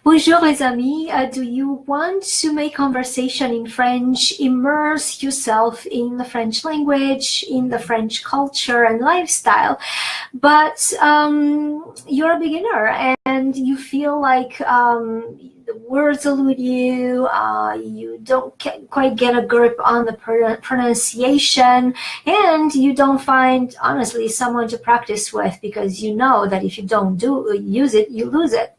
Bonjour les amis, do you want to make conversation in French, immerse yourself in the French language, in the French culture and lifestyle, but you're a beginner and you feel like the words elude you, you don't quite get a grip on the pronunciation, and you don't find, honestly, someone to practice with because you know that if you don't use it, you lose it.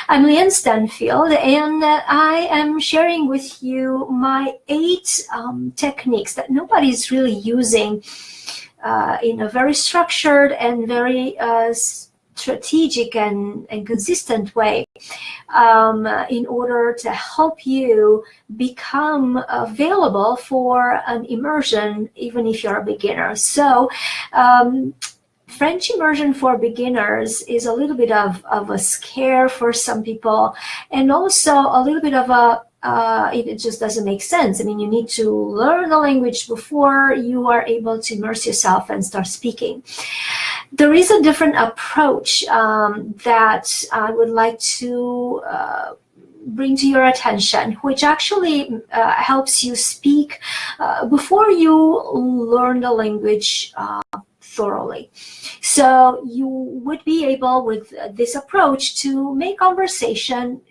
I'm Llyane Stanfield, and I am sharing with you my 8 techniques that nobody's really using in a very structured and very strategic and consistent way in order to help you become available for an immersion, even if you're a beginner. So French immersion for beginners is a little bit of a scare for some people, and also a little bit of a it just doesn't make sense. I mean, you need to learn the language before you are able to immerse yourself and start speaking. There is a different approach that I would like to bring to your attention, which actually helps you speak before you learn the language thoroughly. So you would be able, with this approach, to make conversation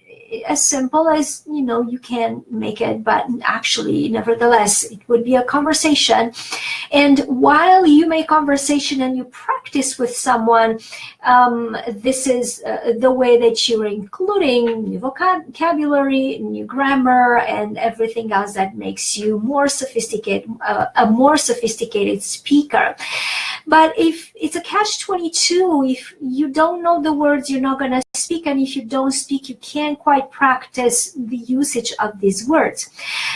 as simple as you can make it, but actually, nevertheless, it would be a conversation. And while you make conversation and you practice with someone, this is the way that you're including new vocabulary, new grammar, and everything else that makes you more sophisticated, a more sophisticated speaker. But if it's a catch-22, if you don't know the words, you're not going to speak, and if you don't speak, you can't quite practice the usage of these words.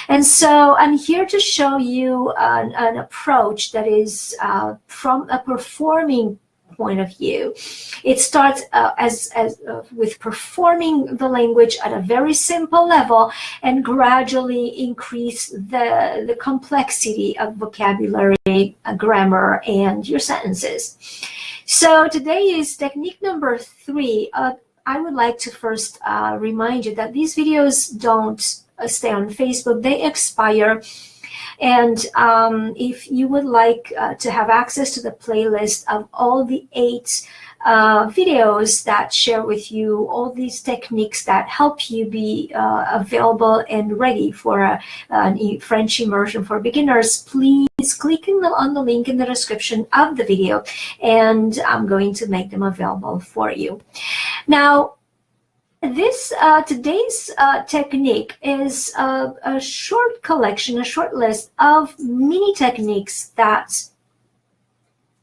And so I'm here to show you an approach that is from a performing point of view. It starts with performing the language at a very simple level and gradually increase the complexity of vocabulary, grammar, and your sentences. So today is technique number 3. I would like to first remind you that these videos don't stay on Facebook. They expire. And if you would like to have access to the playlist of all the 8 videos that share with you all these techniques that help you be available and ready for a French immersion for beginners, please click on the link in the description of the video, and I'm going to make them available for you. Now, today's technique is a short collection, a short list of mini techniques that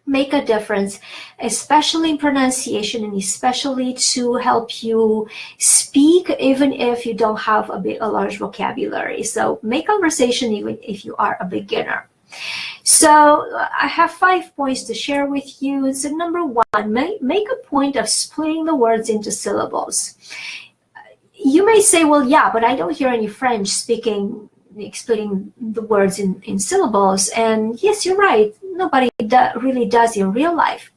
make a difference, especially in pronunciation and especially to help you speak even if you don't have a large vocabulary. So make conversation even if you are a beginner. So I have 5 points to share with you. So number 1, make a point of splitting the words into syllables. You may say, well, yeah, but I don't hear any French splitting the words in syllables. And yes, you're right. Nobody really does in real life.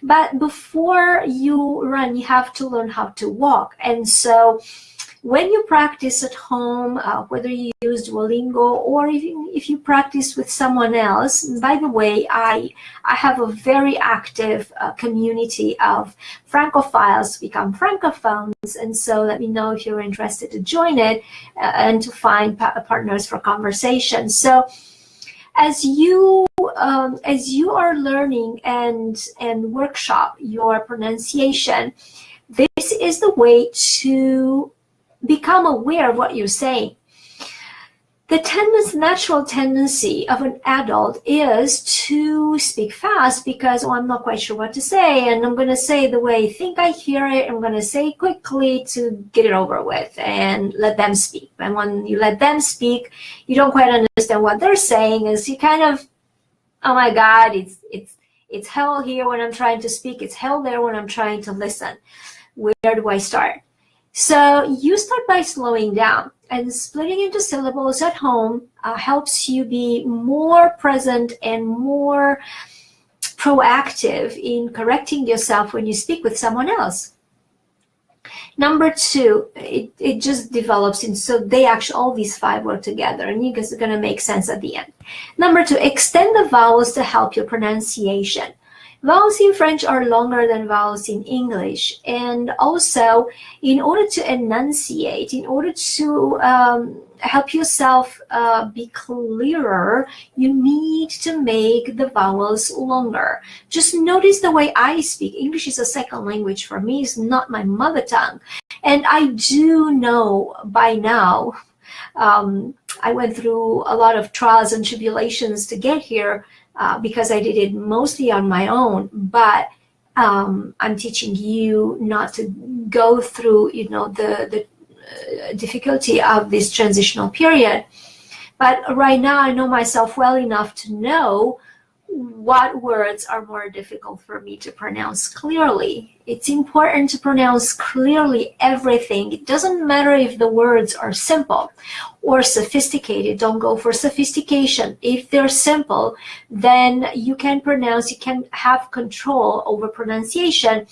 But before you run, you have to learn how to walk. And so when you practice at home, whether you use Duolingo or even if you practice with someone else, by the way, I have a very active community of Francophiles to become Francophones, and so let me know if you're interested to join it and to find partners for conversation. So as you are learning and workshop your pronunciation, this is the way to become aware of what you're saying. The natural tendency of an adult is to speak fast because, I'm not quite sure what to say, and I'm going to say the way I think I hear it. I'm going to say quickly to get it over with and let them speak. And when you let them speak, you don't quite understand what they're saying. Is you kind of, oh my God, it's hell here when I'm trying to speak. It's hell there when I'm trying to listen. Where do I start? So you start by slowing down, and splitting into syllables at home helps you be more present and more proactive in correcting yourself when you speak with someone else. Number two, it just develops, and so they actually, all these five work together, and you guys are going to make sense at the end. Number two, extend the vowels to help your pronunciation. Vowels in French are longer than vowels in English, and also in order to enunciate, in order to help yourself be clearer, you need to make the vowels longer. Just notice the way I speak. English is a second language for me. It's not my mother tongue. And I do know by now, I went through a lot of trials and tribulations to get here because I did it mostly on my own. But I'm teaching you not to go through, the difficulty of this transitional period. But right now I know myself well enough to know what words are more difficult for me to pronounce clearly. It's important to pronounce clearly everything. It doesn't matter if the words are simple or sophisticated. Don't go for sophistication. If they're simple, then you can pronounce, you can have control over pronunciation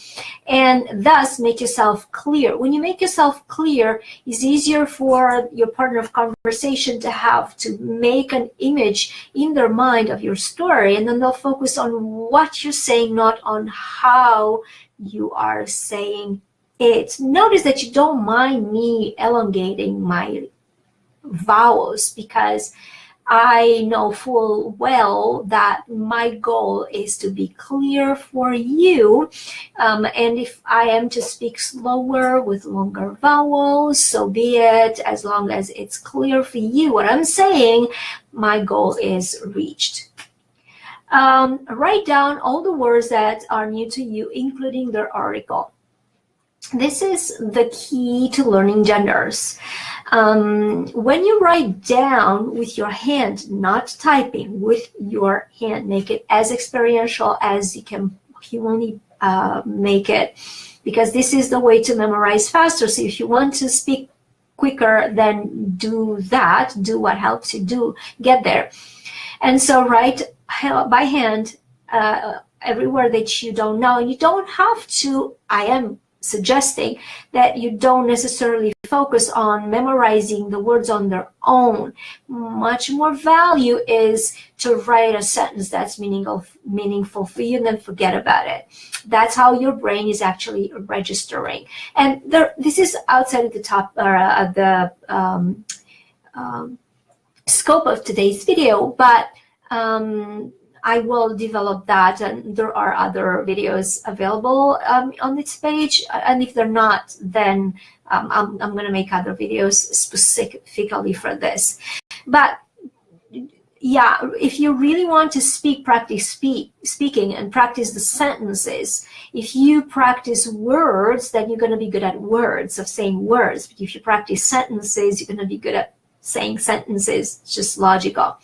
and thus make yourself clear. When you make yourself clear, it's easier for your partner of conversation to have to make an image in their mind of your story, and then they'll focus on what you're saying, not on how you are saying it. Notice that you don't mind me elongating my vowels because I know full well that my goal is to be clear for you. And if I am to speak slower with longer vowels, so be it. As long as it's clear for you what I'm saying, my goal is reached. Write down all the words that are new to you, including their article. This is the key to learning genders. When you write down with your hand, not typing, with your hand, make it as experiential as you can humanly make it, because this is the way to memorize faster. So if you want to speak quicker, then do that. Do what helps you get there. And so write by hand every word that you don't know. You don't have to, I am suggesting that you don't necessarily focus on memorizing the words on their own. Much more value is to write a sentence that's meaningful for you and then forget about it. That's how your brain is actually registering. And this is outside of the top scope of today's video, but I will develop that, and there are other videos available on this page, and if they're not, then I'm going to make other videos specifically for this. But yeah, if you really want to practice speaking and practice the sentences, if you practice words, then you're going to be good at words, of saying words. But if you practice sentences, you're going to be good at saying sentences. It's just logical.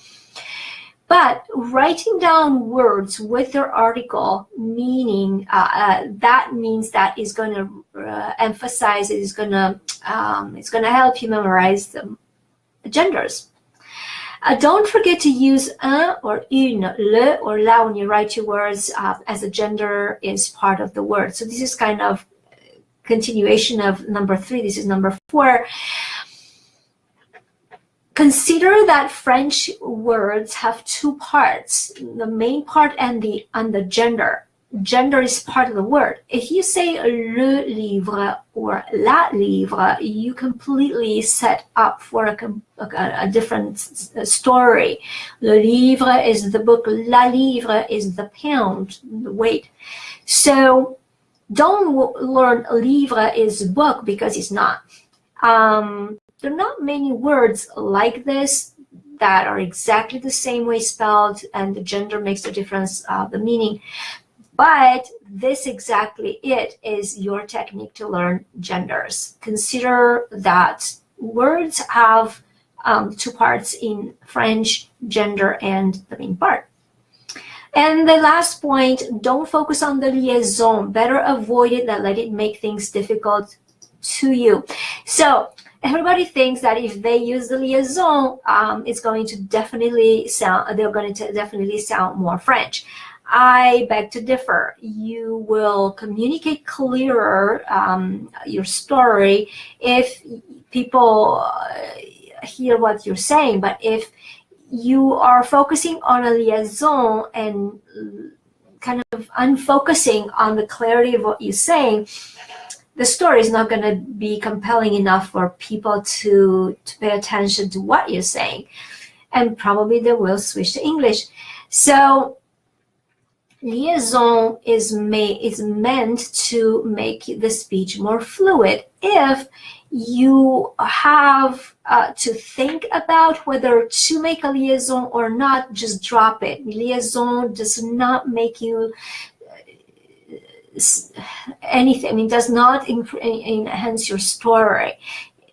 But writing down words with their article meaning, that means that is going to emphasize, it's going to help you memorize the genders. Don't forget to use un or une, le or la when you write your words, as the gender is part of the word. So this is kind of continuation of number 3. This is number 4. Consider that French words have 2 parts, the main part and the gender. Gender is part of the word. If you say le livre or la livre, you completely set up for a different story. Le livre is the book, la livre is the pound, the weight. So don't learn livre is book, because it's not. There are not many words like this that are exactly the same way spelled, and the gender makes the difference of the meaning. But this exactly is your technique to learn genders. Consider that words have 2 parts in French, gender and the main part. And the last point, don't focus on the liaison. Better avoid it than let it make things difficult to you. So everybody thinks that if they use the liaison, it's going to definitely sound, they're going to definitely sound more French. I beg to differ. You will communicate clearer your story if people hear what you're saying. But if you are focusing on a liaison and kind of unfocusing on the clarity of what you're saying, the story is not going to be compelling enough for people to pay attention to what you're saying. And probably they will switch to English. So liaison is meant to make the speech more fluid. If you have to think about whether to make a liaison or not, just drop it. Liaison does not make you anything. I mean, does not enhance your story.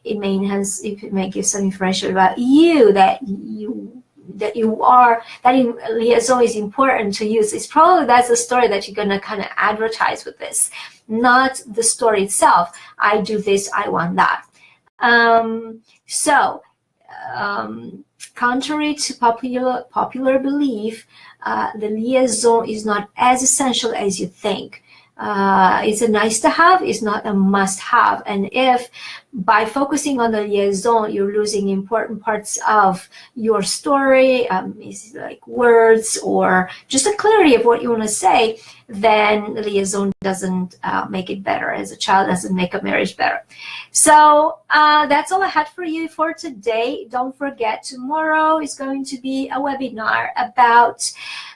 It may enhance, it may give some information about you that liaison is important to use. It's probably that's the story that you're gonna kind of advertise with this, not the story itself. I do this, I want that. Contrary to popular belief, the liaison is not as essential as you think. It's a nice to have, it's not a must have. And if by focusing on the liaison, you're losing important parts of your story, like words or just the clarity of what you want to say, then the liaison doesn't make it better. As a child, doesn't make a marriage better. So that's all I had for you for today. Don't forget, tomorrow is going to be a webinar about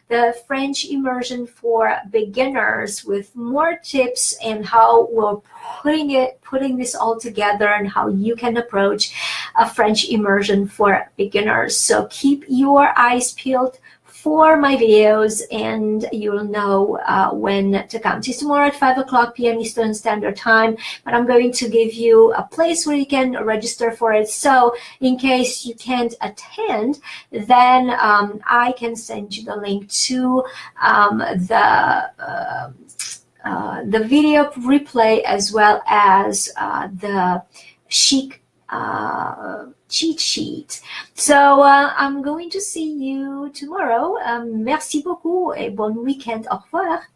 the French immersion for beginners with more tips and how we're putting this all together and how you can approach a French immersion for beginners. So keep your eyes peeled for my videos and you'll know when to come. It's tomorrow at 5 p.m. Eastern Standard Time, but I'm going to give you a place where you can register for it. So in case you can't attend, then I can send you the link to the video replay as well as the chic cheat sheet. So I'm going to see you tomorrow. Merci beaucoup et bon week-end. Au revoir.